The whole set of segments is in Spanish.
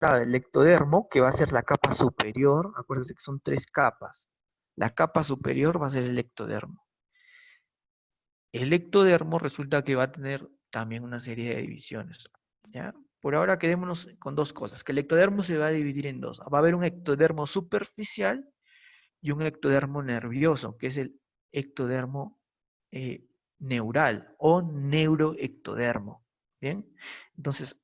el ectodermo, que va a ser la capa superior. Acuérdense que son 3 capas. La capa superior va a ser el ectodermo. El ectodermo resulta que va a tener también una serie de divisiones, ¿ya? Por ahora quedémonos con 2 cosas, que el ectodermo se va a dividir en 2. Va a haber un ectodermo superficial y un ectodermo nervioso, que es el ectodermo eh, neural o neuroectodermo. ¿Bien? Entonces,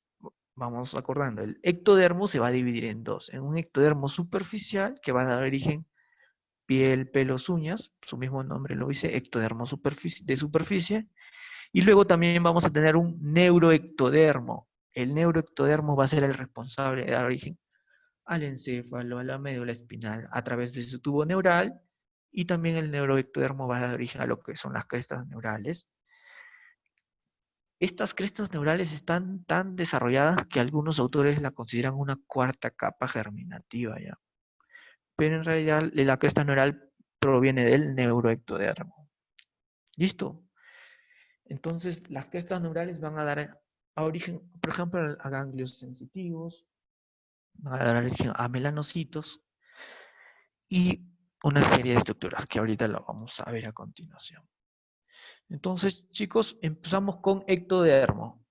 vamos acordando, el ectodermo se va a dividir en 2. En un ectodermo superficial, que va a dar origen piel, pelos, uñas, su mismo nombre lo dice, ectodermo de superficie, y luego también vamos a tener un neuroectodermo. El neuroectodermo va a ser el responsable de dar origen al encéfalo, a la médula espinal, a través de su tubo neural, y también el neuroectodermo va a dar origen a lo que son las crestas neurales. Estas crestas neurales están tan desarrolladas que algunos autores la consideran una cuarta capa germinativa, ¿ya? Pero en realidad la cresta neural proviene del neuroectodermo. ¿Listo? Entonces, las crestas neurales van a dar a origen, por ejemplo, a ganglios sensitivos, van a dar origen a melanocitos y una serie de estructuras que ahorita lo vamos a ver a continuación. Entonces, chicos, empezamos con ectodermo.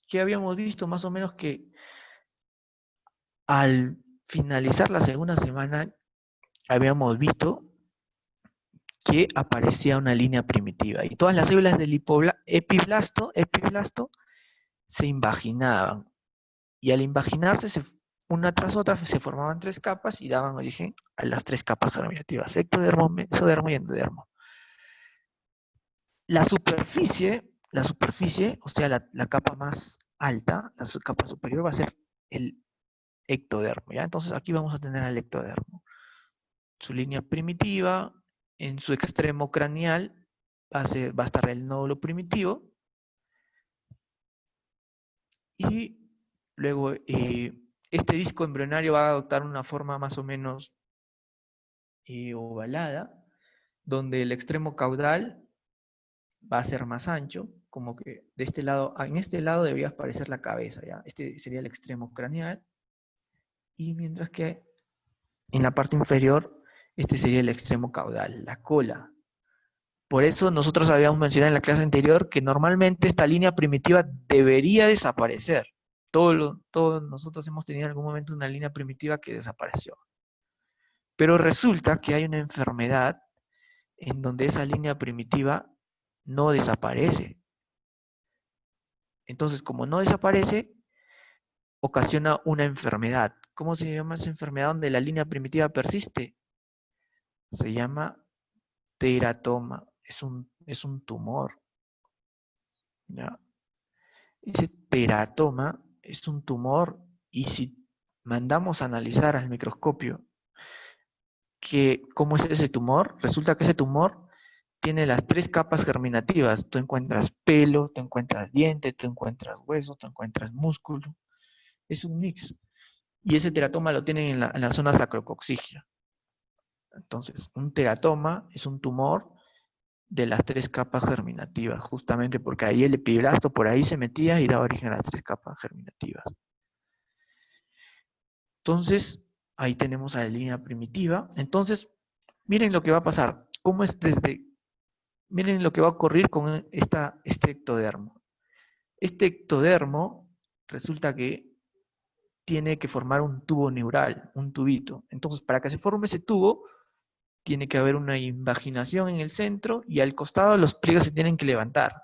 ¿Qué habíamos visto? Más o menos que al finalizar la segunda semana habíamos visto que aparecía una línea primitiva y todas las células del epiblasto se invaginaban. Y al invaginarse, una tras otra, se formaban 3 capas y daban origen a las 3 capas germinativas: ectodermo, mesodermo y endodermo. La superficie, o sea, la capa más alta, la capa superior va a ser el ectodermo, ¿ya? Entonces aquí vamos a tener al ectodermo. Su línea primitiva, en su extremo craneal va a estar el nódulo primitivo, y luego este disco embrionario va a adoptar una forma más o menos ovalada, donde el extremo caudal va a ser más ancho, como que de este lado, en este lado debería aparecer la cabeza, ¿ya? Este sería el extremo craneal, y mientras que en la parte inferior, este sería el extremo caudal, la cola. Por eso nosotros habíamos mencionado en la clase anterior que normalmente esta línea primitiva debería desaparecer. Todos nosotros hemos tenido en algún momento una línea primitiva que desapareció. Pero resulta que hay una enfermedad en donde esa línea primitiva no desaparece. Entonces, como no desaparece, ocasiona una enfermedad. ¿Cómo se llama esa enfermedad donde la línea primitiva persiste? Se llama teratoma. Es un tumor, ¿ya? Ese teratoma es un tumor, y si mandamos a analizar al microscopio cómo es ese tumor, resulta que ese tumor tiene las 3 capas germinativas. Tú encuentras pelo, tú encuentras diente, tú encuentras huesos, tú encuentras músculo. Es un mix. Y ese teratoma lo tienen en la zona sacrococcígea. Entonces, un teratoma es un tumor de las 3 capas germinativas, justamente porque ahí el epiblasto por ahí se metía y daba origen a las 3 capas germinativas. Entonces, ahí tenemos a la línea primitiva. Entonces, miren lo que va a pasar. Miren lo que va a ocurrir con este ectodermo. Este ectodermo resulta que tiene que formar un tubo neural, un tubito. Entonces, para que se forme ese tubo, tiene que haber una invaginación en el centro y al costado los pliegues se tienen que levantar.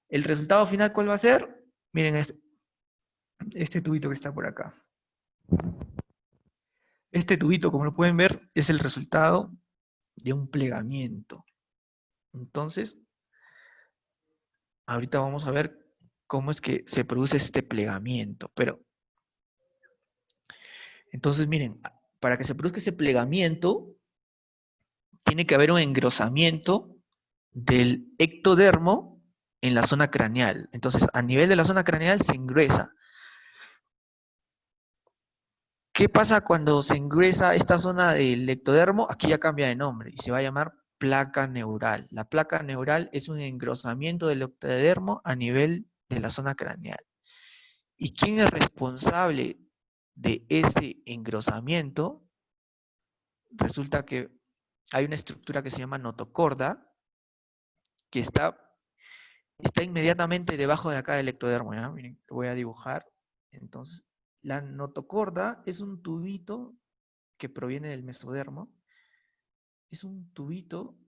¿El resultado final cuál va a ser? Miren este tubito que está por acá. Este tubito, como lo pueden ver, es el resultado de un plegamiento. Entonces, ahorita vamos a ver cómo es que se produce este plegamiento. Entonces, miren, para que se produzca ese plegamiento, tiene que haber un engrosamiento del ectodermo en la zona craneal. Entonces, a nivel de la zona craneal se engruesa. ¿Qué pasa cuando se engruesa esta zona del ectodermo? Aquí ya cambia de nombre y se va a llamar placa neural. La placa neural es un engrosamiento del ectodermo a nivel de la zona craneal. ¿Y quién es responsable de ese engrosamiento, resulta que hay una estructura que se llama notocorda, que está inmediatamente debajo de acá del ectodermo, ¿ya? Miren, lo voy a dibujar. Entonces, la notocorda es un tubito que proviene del mesodermo. Es un tubito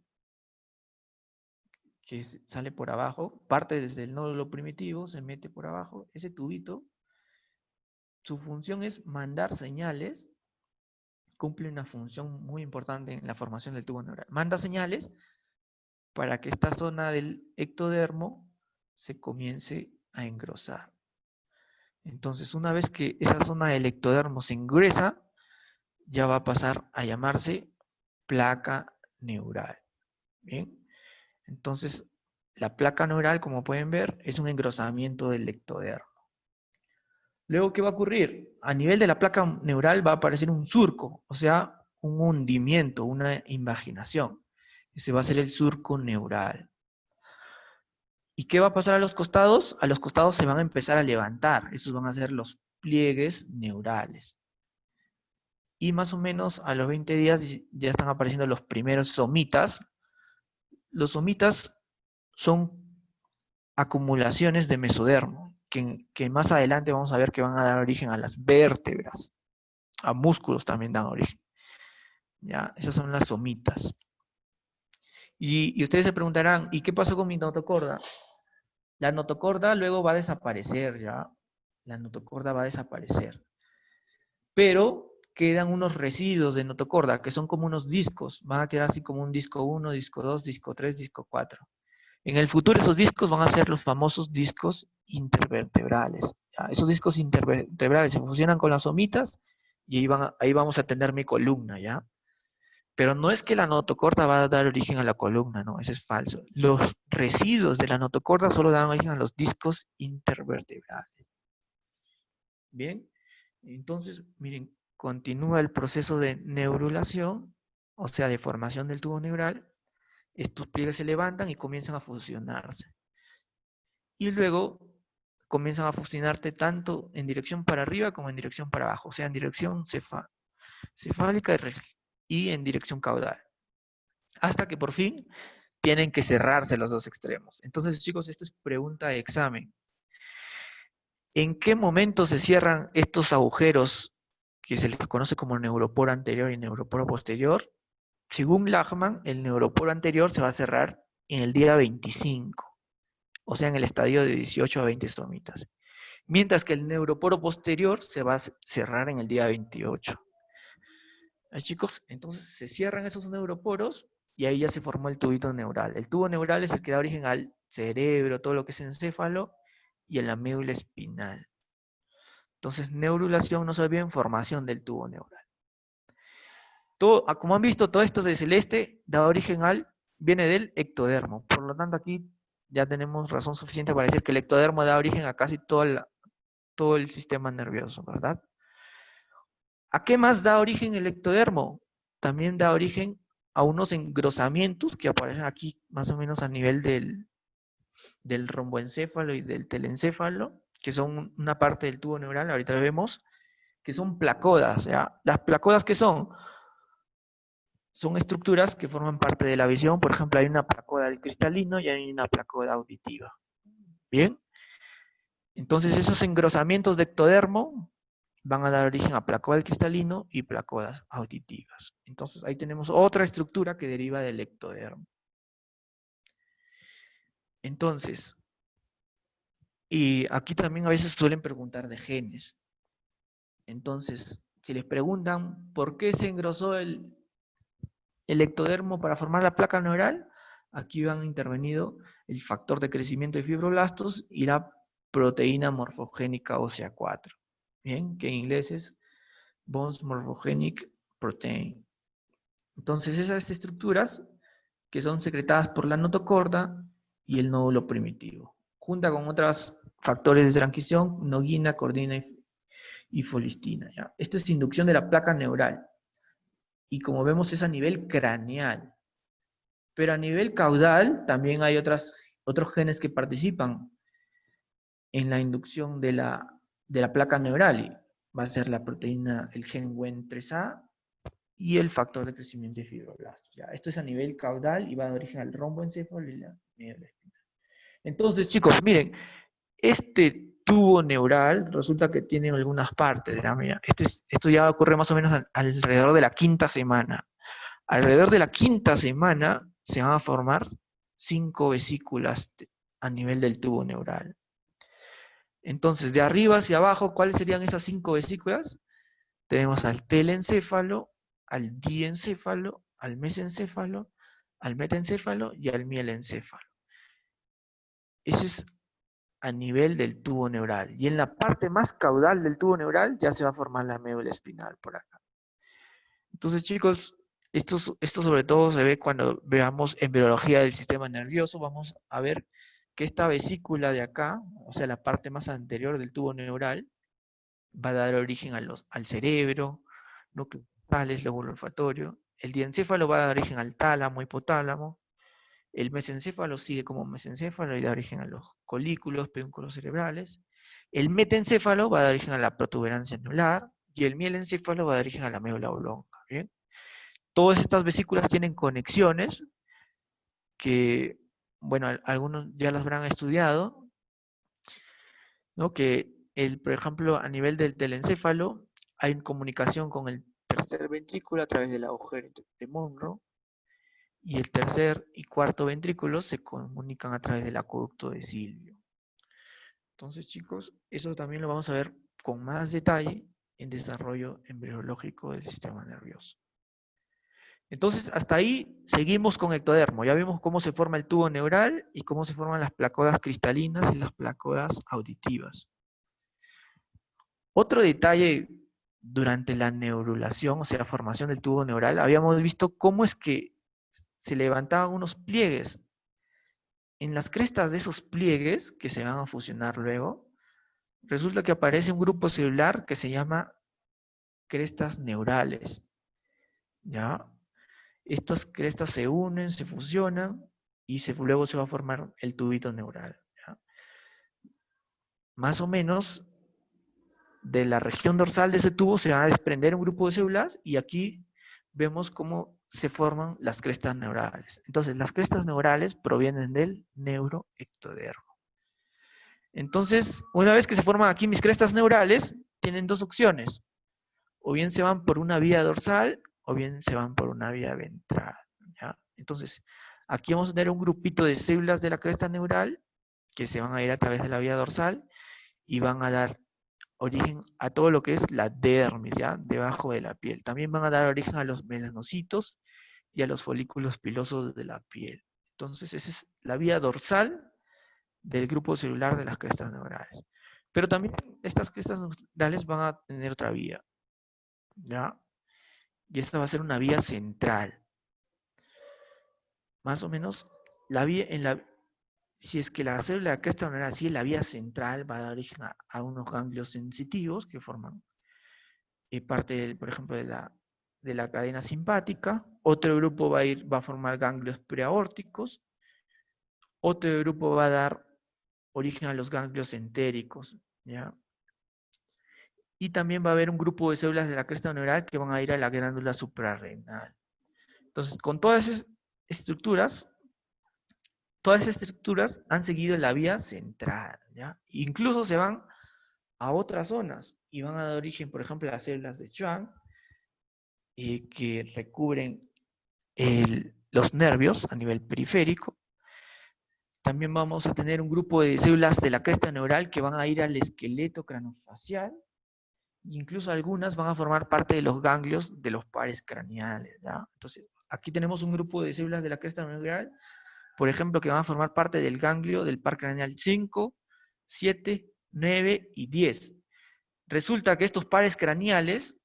que sale por abajo, parte desde el nódulo primitivo, se mete por abajo. Ese tubito, su función es mandar señales, cumple una función muy importante en la formación del tubo neural. Manda señales para que esta zona del ectodermo se comience a engrosar. Entonces, una vez que esa zona del ectodermo se engresa, ya va a pasar a llamarse placa neural. Bien, entonces la placa neural, como pueden ver, es un engrosamiento del ectodermo. Luego, ¿qué va a ocurrir? A nivel de la placa neural va a aparecer un surco, o sea, un hundimiento, una invaginación. Ese va a ser el surco neural. ¿Y qué va a pasar a los costados? A los costados se van a empezar a levantar. Esos van a ser los pliegues neurales. Y más o menos a los 20 días ya están apareciendo los primeros somitas. Los somitas son acumulaciones de mesodermo, que más adelante vamos a ver que van a dar origen a las vértebras. A músculos también dan origen. ¿Ya? Esas son las somitas. Y ustedes se preguntarán, ¿y qué pasó con mi notocorda? La notocorda luego va a desaparecer, ¿ya? La notocorda va a desaparecer. Pero quedan unos residuos de notocorda, que son como unos discos. Van a quedar así como un disco 1, disco 2, disco 3, disco 4. En el futuro esos discos van a ser los famosos discos intervertebrales. ¿Ya? Esos discos intervertebrales se fusionan con las somitas y ahí vamos a tener mi columna, ¿ya? Pero no es que la notocorda va a dar origen a la columna, no, eso es falso. Los residuos de la notocorda solo dan origen a los discos intervertebrales. Bien, entonces, miren, continúa el proceso de neurulación, o sea, de formación del tubo neural. Estos pliegues se levantan y comienzan a fusionarse. Y luego comienzan a fusionarte tanto en dirección para arriba como en dirección para abajo, o sea, en dirección cefálica y en dirección caudal. Hasta que por fin tienen que cerrarse los dos extremos. Entonces, chicos, esta es pregunta de examen. ¿En qué momento se cierran estos agujeros que se les conoce como neuroporo anterior y neuroporo posterior? Según Lachman, el neuroporo anterior se va a cerrar en el día 25, o sea, en el estadio de 18 a 20 estomitas. Mientras que el neuroporo posterior se va a cerrar en el día 28. Chicos, entonces se cierran esos neuroporos y ahí ya se formó el tubito neural. El tubo neural es el que da origen al cerebro, todo lo que es encéfalo y a la médula espinal. Entonces, neurulación, no se olviden, formación del tubo neural. Todo, como han visto, todo esto de celeste da origen viene del ectodermo. Por lo tanto, aquí ya tenemos razón suficiente para decir que el ectodermo da origen a casi todo el sistema nervioso, ¿verdad? ¿A qué más da origen el ectodermo? También da origen a unos engrosamientos que aparecen aquí más o menos a nivel del romboencéfalo y del telencéfalo, que son una parte del tubo neural, ahorita lo vemos, que son placodas, ¿ya? Las placodas, ¿qué son? Son estructuras que forman parte de la visión. Por ejemplo, hay una placoda del cristalino y hay una placoda auditiva. ¿Bien? Entonces, esos engrosamientos de ectodermo van a dar origen a placoda del cristalino y placodas auditivas. Entonces, ahí tenemos otra estructura que deriva del ectodermo. Entonces, y aquí también a veces suelen preguntar de genes. Entonces, si les preguntan por qué se engrosó el ectodermo para formar la placa neural, aquí han intervenido el factor de crecimiento de fibroblastos y la proteína morfogénica ósea 4. Bien, que en inglés es Bones Morphogenic Protein. Entonces, esas estructuras que son secretadas por la notocorda y el nódulo primitivo, junto con otros factores de transcripción, noguina, cordina y folistina. ¿Ya? Esto es inducción de la placa neural. Y como vemos es a nivel craneal. Pero a nivel caudal también hay otros genes que participan en la inducción de la placa neural. va a ser la proteína, el gen WEN3A, y el factor de crecimiento de fibroblastos. ¿Ya? Esto es a nivel caudal y va a dar origen al romboencéfalo y la médula espinal. Entonces, chicos, miren, este tubo neural resulta que tiene algunas partes. ¿Ya? Mira, esto ya ocurre más o menos alrededor de la quinta semana. Alrededor de la quinta semana se van a formar 5 vesículas a nivel del tubo neural. Entonces, de arriba hacia abajo, ¿cuáles serían esas 5 vesículas? Tenemos al telencéfalo, al diencéfalo, al mesencéfalo, al metencéfalo y al mielencéfalo. Eso es a nivel del tubo neural. Y en la parte más caudal del tubo neural ya se va a formar la médula espinal por acá. Entonces, chicos, esto sobre todo se ve cuando veamos embriología del sistema nervioso. Vamos a ver que esta vesícula de acá, o sea, la parte más anterior del tubo neural, va a dar origen al cerebro, núcleo centrales, lóbulo olfatorio. El diencéfalo va a dar origen al tálamo, hipotálamo. El mesencéfalo sigue como mesencéfalo y da origen a los colículos, pedúnculos cerebrales. El metencéfalo va a dar origen a la protuberancia anular y el mielencéfalo va a dar origen a la médula oblonga. ¿Bien? Todas estas vesículas tienen conexiones que, bueno, algunos ya las habrán estudiado, ¿no? Que, por ejemplo, a nivel del telencéfalo hay comunicación con el tercer ventrículo a través del agujero de Monro, y el tercer y cuarto ventrículo se comunican a través del acueducto de Silvio. Entonces, chicos, eso también lo vamos a ver con más detalle en desarrollo embriológico del sistema nervioso. Entonces, hasta ahí seguimos con ectodermo. Ya vimos cómo se forma el tubo neural y cómo se forman las placodas cristalinas y las placodas auditivas. Otro detalle durante la neurulación, o sea, la formación del tubo neural, habíamos visto cómo es que se levantaban unos pliegues. En las crestas de esos pliegues, que se van a fusionar luego, resulta que aparece un grupo celular que se llama crestas neurales. ¿Ya? Estas crestas se unen, se fusionan y luego se va a formar el tubito neural. ¿Ya? Más o menos de la región dorsal de ese tubo se va a desprender un grupo de células y aquí vemos cómo se forman las crestas neurales. Entonces, las crestas neurales provienen del neuroectodermo. Entonces, una vez que se forman aquí mis crestas neurales, tienen dos opciones. O bien se van por una vía dorsal, o bien se van por una vía ventral. ¿Ya? Entonces, aquí vamos a tener un grupito de células de la cresta neural que se van a ir a través de la vía dorsal y van a dar origen a todo lo que es la dermis, ¿ya? Debajo de la piel. También van a dar origen a los melanocitos y a los folículos pilosos de la piel. Entonces, esa es la vía dorsal del grupo celular de las crestas neurales. Pero también estas crestas neurales van a tener otra vía, ¿ya? Y esta va a ser una vía central. Más o menos, la vía si es que la célula de la cresta neural sigue la vía central, va a dar origen a unos ganglios sensitivos que forman parte, por ejemplo, de la cadena simpática. Otro grupo va a formar ganglios preaórticos. Otro grupo va a dar origen a los ganglios entéricos, ¿ya? Y también va a haber un grupo de células de la cresta neural que van a ir a la glándula suprarrenal. Entonces, con todas esas estructuras han seguido la vía central, ¿ya? Incluso se van a otras zonas y van a dar origen, por ejemplo, a las células de Schwann, que recubren los nervios a nivel periférico. También vamos a tener un grupo de células de la cresta neural que van a ir al esqueleto craneofacial, e incluso algunas van a formar parte de los ganglios de los pares craneales, ¿ya? Entonces, aquí tenemos un grupo de células de la cresta neural, por ejemplo, que van a formar parte del ganglio del par craneal 5, 7, 9 y 10. Resulta que estos pares craneales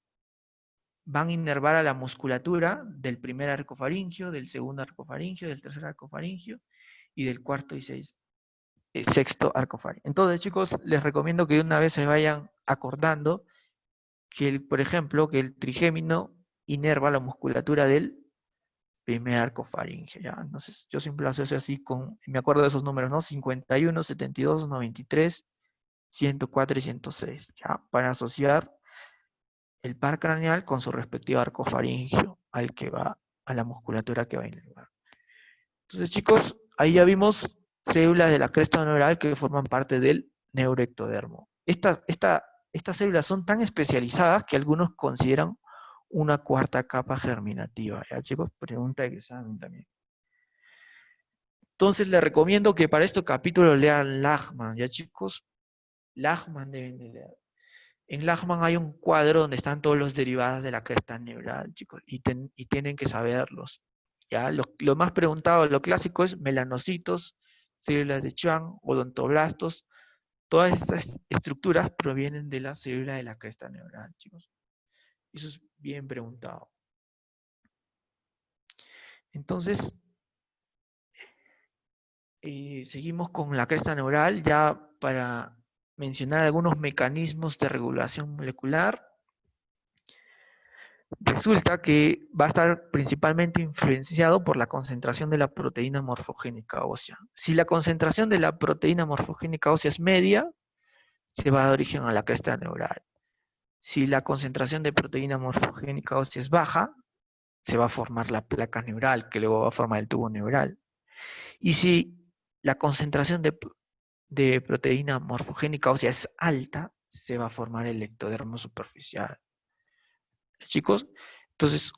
van a inervar a la musculatura del primer arco faríngeo, del segundo arco faríngeo, del tercer arco faríngeo y del cuarto y sexto arco faríngeo. Entonces, chicos, les recomiendo que una vez se vayan acordando que, por ejemplo, que el trigémino inerva la musculatura del primer arco faríngeo, ¿ya? Entonces, yo siempre lo asocio así me acuerdo de esos números, ¿no? 51, 72, 93, 104 y 106, ¿ya? Para asociar el par craneal con su respectivo arco faríngeo al que va, a la musculatura que va a inervar. Entonces, chicos, ahí ya vimos células de la cresta neural que forman parte del neuroectodermo. Estas células son tan especializadas que algunos consideran una cuarta capa germinativa. ¿Ya, chicos? Pregunta de examen también. Entonces, les recomiendo que para este capítulo lean Lachmann. ¿Ya, chicos? Lachmann deben de leer. En Lachmann hay un cuadro donde están todos los derivados de la cresta neural, chicos, y tienen que saberlos. ¿Ya? Lo más preguntado, lo clásico es melanocitos, células de Schwann, odontoblastos. Todas estas estructuras provienen de la célula de la cresta neural, chicos. Eso es bien preguntado. Entonces, seguimos con la cresta neural ya para mencionar algunos mecanismos de regulación molecular. Resulta que va a estar principalmente influenciado por la concentración de la proteína morfogénica ósea. Si la concentración de la proteína morfogénica ósea es media, se va a dar origen a la cresta neural. Si la concentración de proteína morfogénica ósea es baja, se va a formar la placa neural, que luego va a formar el tubo neural. Y si la concentración de proteína morfogénica ósea es alta, se va a formar el ectodermo superficial. Chicos, entonces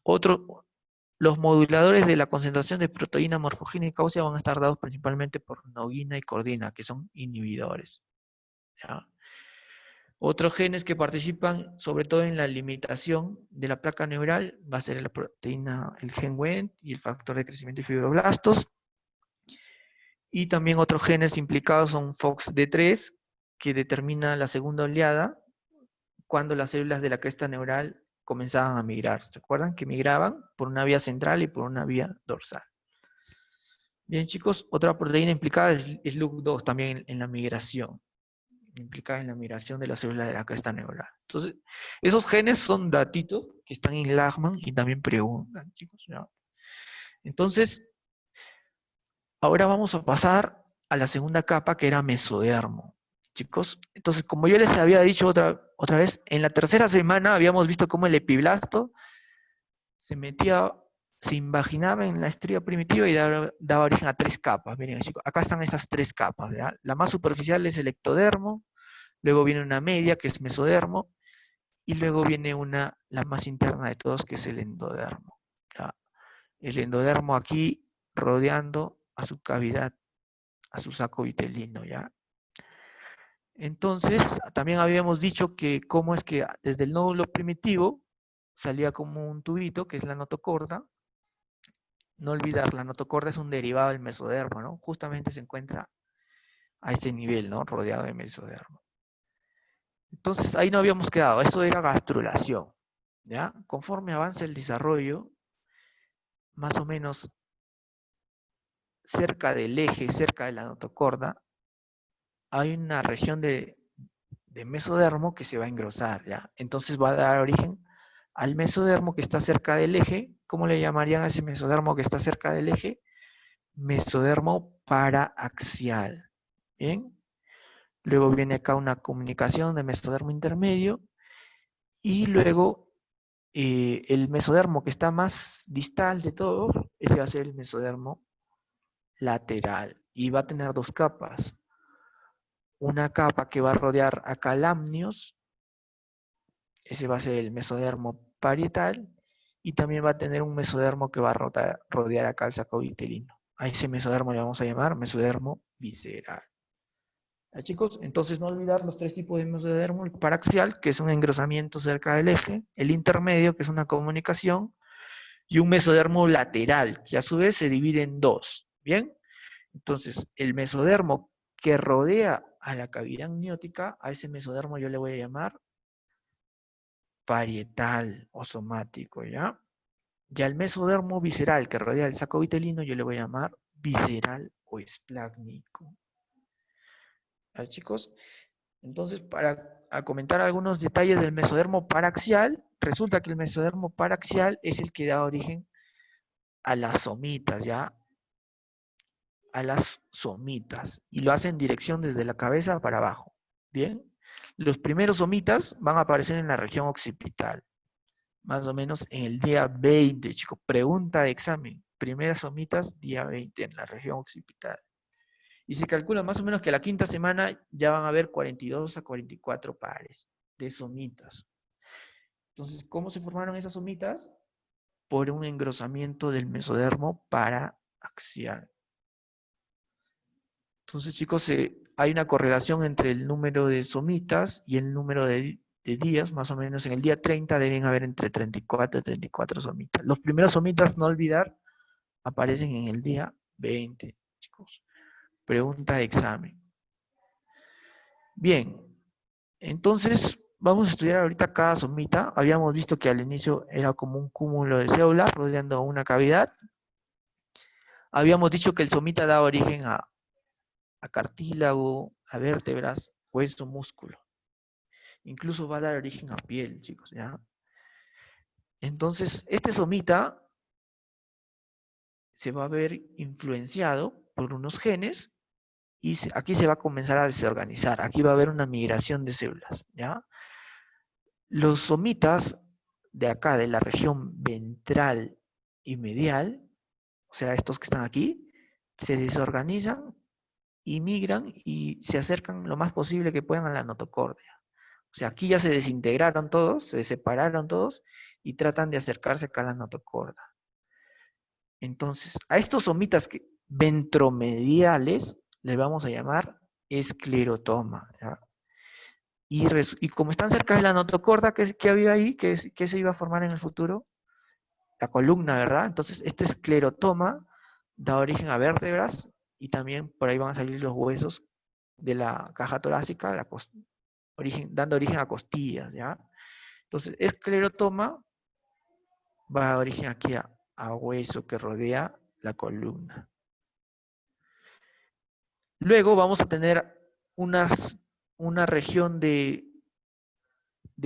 los moduladores de la concentración de proteína morfogénica ósea van a estar dados principalmente por noguina y cordina, que son inhibidores. ¿Ya? Otros genes que participan sobre todo en la limitación de la placa neural va a ser la proteína, el gen Wnt y el factor de crecimiento de fibroblastos. Y también otros genes implicados son FOXD3, que determina la segunda oleada cuando las células de la cresta neural comenzaban a migrar. ¿Se acuerdan? Que migraban por una vía central y por una vía dorsal. Bien, chicos, otra proteína implicada es LUC2, también en la migración. Implicada en la migración de las células de la cresta neural. Entonces, esos genes son datitos que están en Lachmann y también preguntan, chicos, ¿ya? Entonces, ahora vamos a pasar a la segunda capa, que era mesodermo. Chicos, entonces, como yo les había dicho otra vez, en la tercera semana habíamos visto cómo el epiblasto se metía, se invaginaba en la estría primitiva y daba origen a tres capas. Miren, chicos, acá están estas tres capas, ¿ya? La más superficial es el ectodermo, luego viene una media, que es mesodermo, y luego viene la más interna de todos, que es el endodermo. ¿Ya? El endodermo aquí rodeando a su cavidad, a su saco vitelino, ¿ya? Entonces, también habíamos dicho que cómo es que desde el nódulo primitivo salía como un tubito, que es la notocorda. No olvidar, la notocorda es un derivado del mesodermo, ¿no? Justamente se encuentra a este nivel, ¿no? Rodeado de mesodermo. Entonces, ahí no habíamos quedado. Esto era gastrulación, ¿ya? Conforme avanza el desarrollo, más o menos cerca del eje, cerca de la notocorda, hay una región de mesodermo que se va a engrosar, ¿ya? Entonces va a dar origen al mesodermo que está cerca del eje. ¿Cómo le llamarían a ese mesodermo que está cerca del eje? Mesodermo paraaxial. ¿Bien? Luego viene acá una comunicación de mesodermo intermedio y luego el mesodermo que está más distal de todos, ese va a ser el mesodermo lateral y va a tener dos capas. Una capa que va a rodear a calamnios, ese va a ser el mesodermo parietal, y también va a tener un mesodermo que va a rodear acá el saco vitelino. A ese mesodermo le vamos a llamar mesodermo visceral. ¿Ya, chicos? Entonces no olvidar los tres tipos de mesodermo: el paraxial, que es un engrosamiento cerca del eje; el intermedio, que es una comunicación; y un mesodermo lateral, que a su vez se divide en dos. ¿Bien? Entonces, el mesodermo que rodea a la cavidad amniótica, a ese mesodermo yo le voy a llamar parietal o somático, ¿ya? Ya el mesodermo visceral que rodea el saco vitelino, yo le voy a llamar visceral o esplácnico. ¿Ya, chicos? Entonces, para comentar algunos detalles del mesodermo paraxial, resulta que el mesodermo paraxial es el que da origen a las somitas, ¿ya? A las somitas, y lo hace en dirección desde la cabeza para abajo. ¿Bien? Los primeros somitas van a aparecer en la región occipital. más o menos en el día 20, chicos. Pregunta de examen. Primeras somitas, día 20 en la región occipital. Y se calcula más o menos que la quinta semana ya van a haber 42 a 44 pares de somitas. Entonces, ¿cómo se formaron esas somitas? Por un engrosamiento del mesodermo paraaxial. Entonces, chicos, hay una correlación entre el número de somitas y el número de días, más o menos en el día 30 deben haber entre 34 y 34 somitas. Los primeros somitas, no olvidar, aparecen en el día 20, chicos. Pregunta de examen. Bien, entonces vamos a estudiar ahorita cada somita. Habíamos visto que al inicio era como un cúmulo de células rodeando una cavidad. Habíamos dicho que el somita da origen a cartílago, a vértebras, hueso, músculo. Incluso va a dar origen a piel, chicos, ¿ya? Entonces, este somita se va a ver influenciado por unos genes y aquí se va a comenzar a desorganizar. Aquí va a haber una migración de células, ¿ya? Los somitas de acá, de la región ventral y medial, o sea, estos que están aquí, se desorganizan y migran y se acercan lo más posible que puedan a la notocordia. O sea, aquí ya se desintegraron todos, se separaron todos y tratan de acercarse acá a la notocorda. Entonces, a estos somitas ventromediales les vamos a llamar esclerotoma, ¿ya? Y como están cerca de la notocorda, ¿qué había ahí? ¿Qué se iba a formar en el futuro? La columna, ¿verdad? Entonces, este esclerotoma da origen a vértebras y también por ahí van a salir los huesos de la caja torácica, dando origen a costillas, ¿ya? Entonces, esclerotoma va a dar origen aquí a hueso que rodea la columna. Luego vamos a tener una región de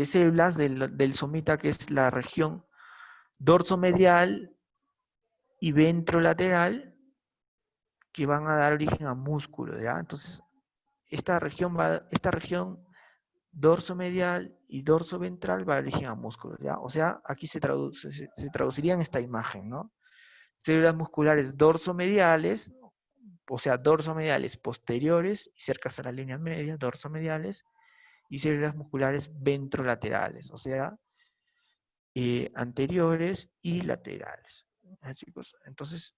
células del somita que es la región dorsomedial y ventrolateral que van a dar origen a músculo, ¿ya? Entonces, esta región dorsomedial y dorsoventral va a dar origen a músculos, ¿ya? O sea, aquí se traduciría en esta imagen, ¿no? Células musculares dorsomediales, o sea, dorsomediales posteriores y cercas a la línea media, dorsomediales, y células musculares ventrolaterales, o sea, anteriores y laterales. ¿Ya, chicos? Entonces,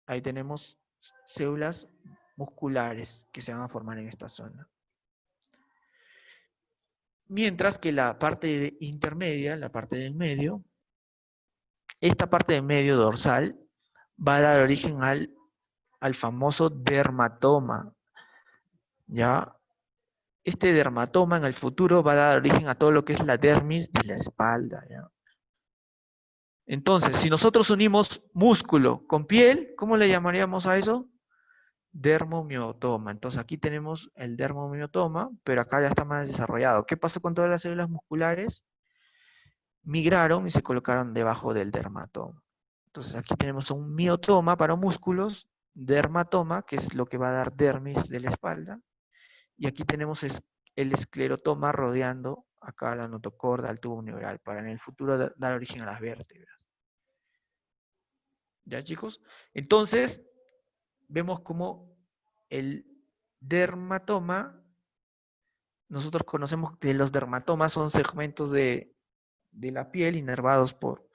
ahí tenemos células musculares que se van a formar en esta zona. Mientras que la parte intermedia, la parte del medio, esta parte del medio dorsal va a dar origen al famoso dermatoma, ¿ya? Este dermatoma en el futuro va a dar origen a todo lo que es la dermis de la espalda, ¿ya? Entonces, si nosotros unimos músculo con piel, ¿cómo le llamaríamos a eso? Dermomiotoma. Entonces aquí tenemos el dermomiotoma, pero acá ya está más desarrollado. ¿Qué pasó con todas las células musculares? Migraron y se colocaron debajo del dermatoma. Entonces aquí tenemos un miotoma para músculos, dermatoma, que es lo que va a dar dermis de la espalda, y aquí tenemos el esclerotoma rodeando acá la notocorda, el tubo neural, para en el futuro dar origen a las vértebras. ¿Ya, chicos? Entonces, vemos como el dermatoma, nosotros conocemos que los dermatomas son segmentos de la piel inervados por...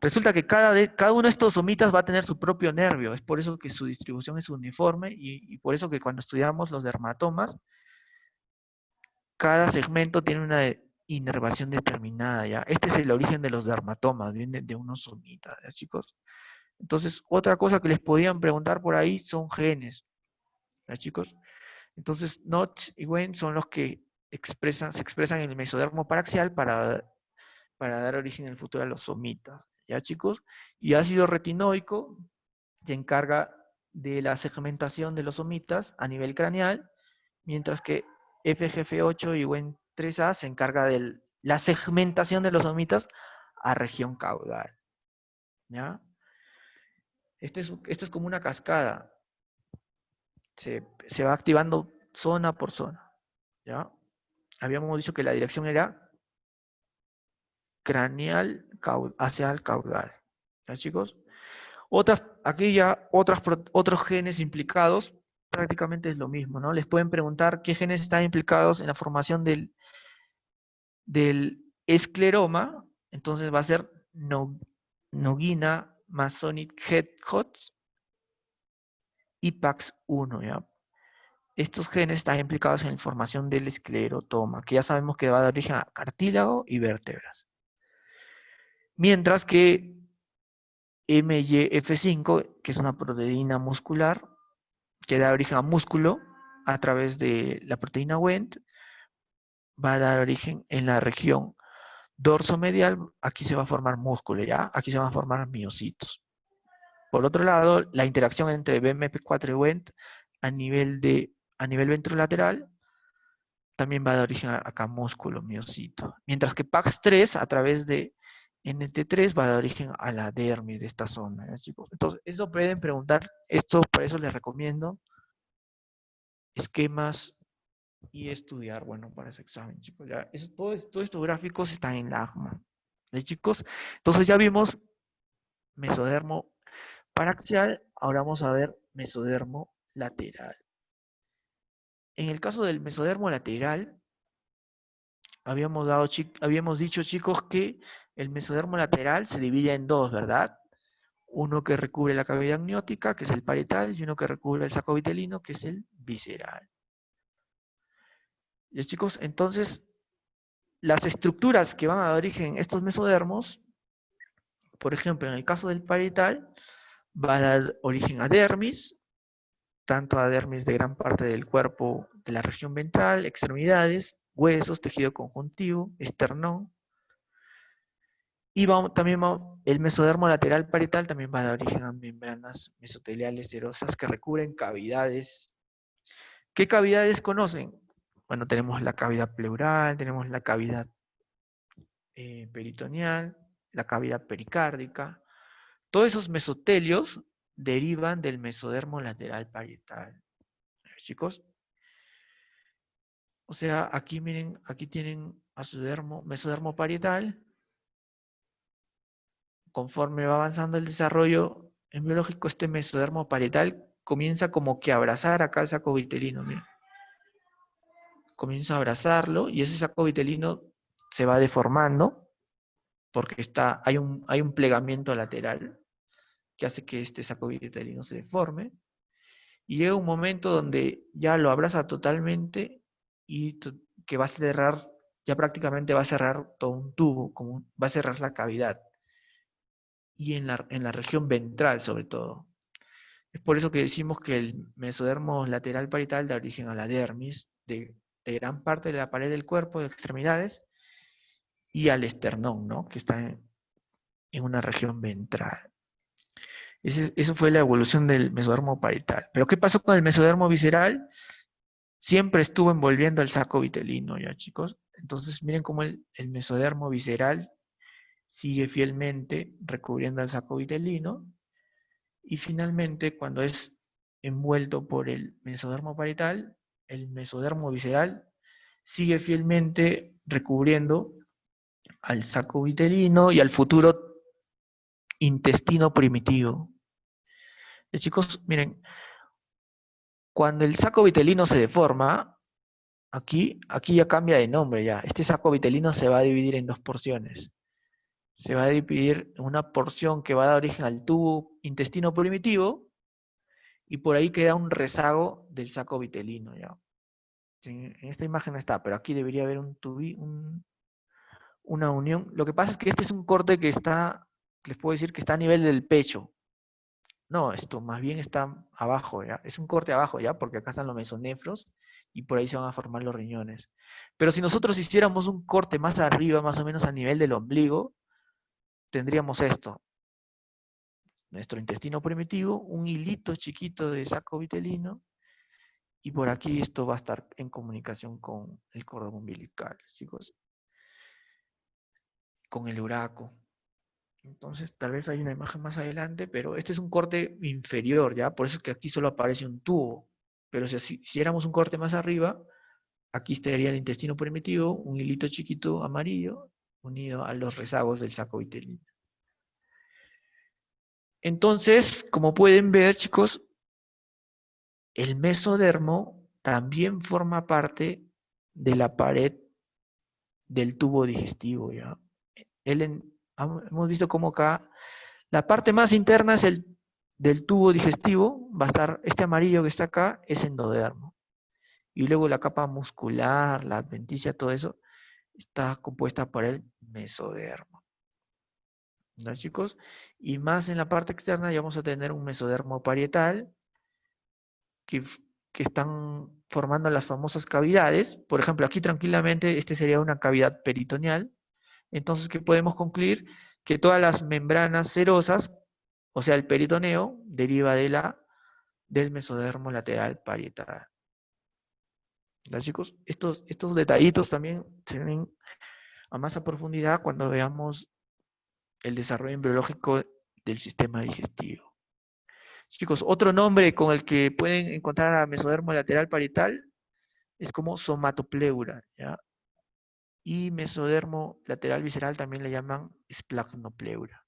Resulta que cada uno de estos somitas va a tener su propio nervio, es por eso que su distribución es uniforme y por eso que cuando estudiamos los dermatomas, cada segmento tiene una inervación determinada, ¿ya? Este es el origen de los dermatomas, viene de unos somitas, ¿ya, chicos? Entonces, otra cosa que les podían preguntar por ahí son genes, ¿ya, chicos? Entonces, Notch y Wen son los que se expresan en el mesodermo paraxial para dar origen en el futuro a los somitas, ¿ya, chicos? Y ácido retinoico se encarga de la segmentación de los somitas a nivel craneal, mientras que FGF8 y WEN3A se encarga de la segmentación de los somitas a región caudal, ¿ya? Esto es como una cascada, se va activando zona por zona, ¿ya? Habíamos dicho que la dirección era craneal hacia el caudal. ¿Ya, chicos? Aquí ya otros genes implicados, prácticamente es lo mismo, ¿no? Les pueden preguntar qué genes están implicados en la formación del escleroma, entonces va a ser Nogina, Masonic Head Hots y PAX1, ¿ya? Estos genes están implicados en la formación del esclerotoma, que ya sabemos que va a dar origen a cartílago y vértebras. Mientras que MYF5, que es una proteína muscular, que da origen a músculo a través de la proteína Wnt, va a dar origen en la región dorsomedial, aquí se va a formar músculo, ¿ya? Aquí se van a formar miocitos. Por otro lado, la interacción entre BMP4 y Wnt a nivel ventrolateral también va a dar origen a acá músculo, miocito. Mientras que PAX3 a través de NT3 va a dar origen a la dermis de esta zona, ¿ya, chicos? Entonces, eso pueden preguntar, por eso les recomiendo esquemas y estudiar, bueno, para ese examen, chicos. Ya, todos estos gráficos están en la ACMA. ¿De, chicos? Entonces ya vimos mesodermo paraxial, ahora vamos a ver mesodermo lateral. En el caso del mesodermo lateral, habíamos dicho, chicos, que el mesodermo lateral se divide en dos, ¿verdad? Uno que recubre la cavidad amniótica, que es el parietal, y uno que recubre el saco vitelino, que es el visceral. ¿Ya, chicos? Entonces, las estructuras que van a dar origen a estos mesodermos, por ejemplo, en el caso del parietal, va a dar origen a dermis, tanto a dermis de gran parte del cuerpo de la región ventral, extremidades, huesos, tejido conjuntivo, esternón. Y el mesodermo lateral parietal también va a dar origen a membranas mesoteliales serosas que recubren cavidades. ¿Qué cavidades conocen? Bueno, tenemos la cavidad pleural, tenemos la cavidad peritoneal, la cavidad pericárdica. Todos esos mesotelios derivan del mesodermo lateral parietal. Chicos, o sea, aquí miren, aquí tienen a su mesodermo parietal. Conforme va avanzando el desarrollo embriológico, este mesodermo parietal comienza como que a abrazar acá el saco vitelino, miren. Comienza a abrazarlo y ese saco vitelino se va deformando porque hay un plegamiento lateral que hace que este saco vitelino se deforme. Y llega un momento donde ya lo abraza totalmente y que va a cerrar, ya prácticamente va a cerrar todo un tubo, va a cerrar la cavidad. Y en la región ventral sobre todo. Es por eso que decimos que el mesodermo lateral parietal da origen a la dermis de gran parte de la pared del cuerpo, de extremidades, y al esternón, ¿no? Que está en una región ventral. Eso fue la evolución del mesodermo parietal. Pero ¿qué pasó con el mesodermo visceral? Siempre estuvo envolviendo el saco vitelino, ¿ya, chicos? Entonces miren cómo el mesodermo visceral sigue fielmente recubriendo el saco vitelino y finalmente cuando es envuelto por el mesodermo parietal, el mesodermo visceral sigue fielmente recubriendo al saco vitelino y al futuro intestino primitivo. ¿Ya, chicos? Miren, cuando el saco vitelino se deforma, aquí ya cambia de nombre ya. Este saco vitelino se va a dividir en dos porciones. Se va a dividir en una porción que va a dar origen al tubo intestino primitivo y por ahí queda un rezago del saco vitelino ya. En esta imagen no está, pero aquí debería haber una unión. Lo que pasa es que este es un corte que está, les puedo decir que está a nivel del pecho. No, esto más bien está abajo, ¿ya? Es un corte abajo, ¿ya? Porque acá están los mesonefros y por ahí se van a formar los riñones. Pero si nosotros hiciéramos un corte más arriba, más o menos a nivel del ombligo, tendríamos esto. Nuestro intestino primitivo, un hilito chiquito de saco vitelino, y por aquí esto va a estar en comunicación con el cordón umbilical, chicos, con el uraco. Entonces, tal vez hay una imagen más adelante, pero este es un corte inferior, ¿ya? Por eso es que aquí solo aparece un tubo. Pero si hiciéramos un corte más arriba, aquí estaría el intestino primitivo, un hilito chiquito amarillo, unido a los rezagos del saco vitelino. Entonces, como pueden ver, chicos, el mesodermo también forma parte de la pared del tubo digestivo, ¿ya? Hemos visto cómo acá la parte más interna es del tubo digestivo, va a estar, este amarillo que está acá es endodermo. Y luego la capa muscular, la adventicia, todo eso, está compuesta por el mesodermo. ¿No, chicos? Y más en la parte externa ya vamos a tener un mesodermo parietal que, que están formando las famosas cavidades. Por ejemplo, aquí tranquilamente este sería una cavidad peritoneal. Entonces, ¿qué podemos concluir? Que todas las membranas serosas, o sea, el peritoneo, deriva del mesodermo lateral parietal. ¿Ya, chicos? Estos detallitos también se ven a más a profundidad cuando veamos el desarrollo embriológico del sistema digestivo. Chicos, otro nombre con el que pueden encontrar a mesodermo lateral parietal es como somatopleura, ¿ya? Y mesodermo lateral visceral también le llaman esplagmopleura.